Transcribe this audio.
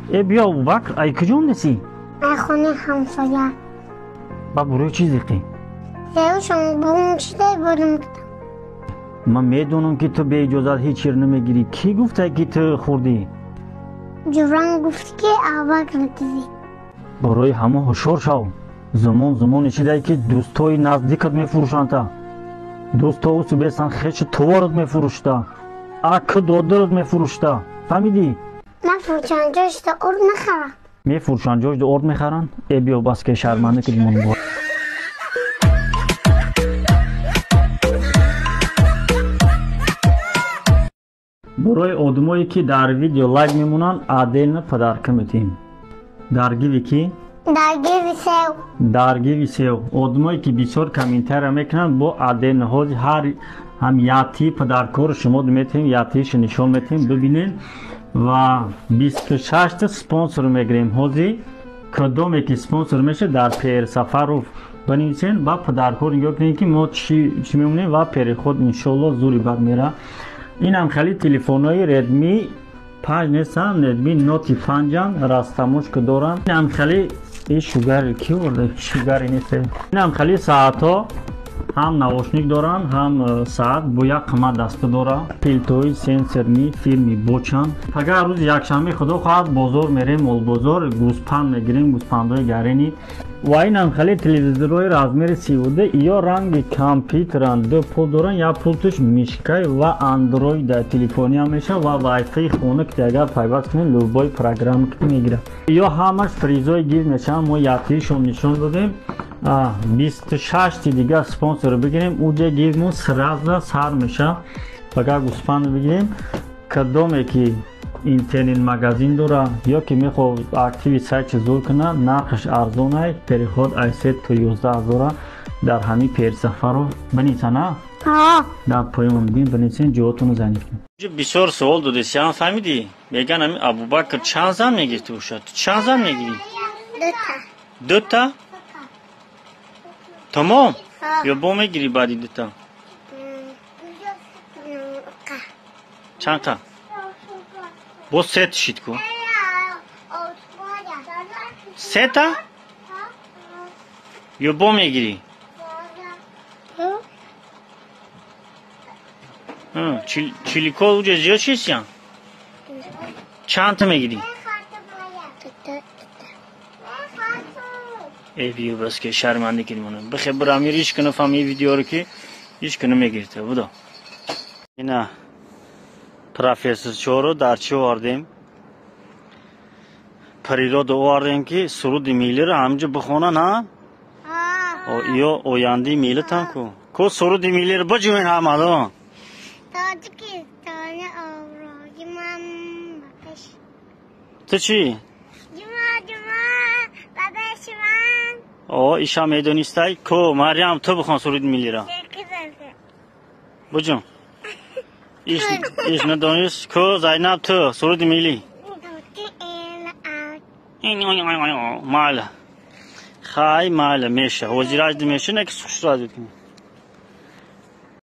ای بیا ابوبکر ای کجا نسی؟ خونه همسایه. با برو چیزی قی؟ شما بوم چی برم من میدونم که تو به اجازت هیچ چیز نمیگیری. کی گفته که تو خوردی؟ جوران گفت که ابوبکر دیدی. برای همه هوشیار شو. زمان چیزی که دوستای نزدیکت میفروشند. دوستا و سبستان خیش توارت میفروشتا. اک دادرت میفروشتا. فهمیدی؟ من فروشنجاش تا ارد نخرم. میفروشن جاش دو ارد میخرن؟ ای بیا بس که شرمنده که من بود. برای آدمایی که در ویدیو لایک میمونن عادل پدرک میتیم. درگی ویکی؟ درگی ویسیو. آدمایی که بسیار کامنتر میکنن با عادل نهاز هر هم یاتی پدرکور شما میتیم یاتیش نشون میتیم ببینین و 26 تا سپانسر میگیریم. هازی کدومی که سپانسر میشه در پیر سفر رو بنویسین و پدرکور نگاه کنین که ما چی میمونیم و پیر خود انشالله زوری بد میره. این هم خیلی تلفن‌های ردمی 5 نیستن، ردمی نوت 5 راستموش که دارن. این هم خیلی این شوگر کی ورده شوگر نیست. این هم خیلی ساعت ها هم نواشنیک دارن هم ساعت با یک قیمت دسته داره. پیلتوی سنسرنی فیلمی بوچان. اگر روز یکشنبه خدا خواهد بازار میریم مول بازار گوسپند میگیریم گوسپندای گرینی. و این هم خیلی تلویزیون‌های رازمیر 13 یا رنگ کامپیوترن دو پول دارن یا پول توش میشکای و اندروید تلفنی هم میشه و وایفای خونه که اگر پیوست کنین لوبای پروگرام که میگیره یا همش فریزای گیر میشن. ما یاتیشون نشون دادیم 26 دیگه سپانسر بگیریم اونجا گیرمون سرازده سر میشه. اگر گوسپند بگیریم کدومی که اینترنت مگزین داره یا که میخواد اکتیوی سایت زور کنه نرخش ارزونه پریخود ایست تو 11000 در همین پیر سفر رو بنیسن. در پایمون بین بنیسین جواتون رو زنید کنید. بسیار سوال داده سیان فهمیدی؟ میگن همین ابوبکر چند زن میگیرتی باشد؟ چند زن میگیری؟ دو تا؟ تمام؟ یا با میگیری بعدی دو تا؟ چند تا؟ با سه تشید کن. سه تا؟ یا با میگیری؟ چیلیکو اوجه زیاد چیست یا؟ چند تا میگیری؟ ای بیو بس که شرمنده کنیم بخیر برام ریش کنه فهمی ویدیو رو که هیچ کنه میگیرته بودا. اینا پروفسور چورو در چی واردیم؟ پریراد واردیم که سرود میلی رو همجا بخونه نه؟ یا اویاندی میلی تن کو سرود میلی رو بجوین همه دو؟ تو چی؟ ایشا میدونیستی؟ کو مریم تو بخون سرود میلی را بجون ایش ندونیست؟ کو زینب تو سرود میلی ماله خواهی ماله میشه وزیراج میشه نکس خوش را کنی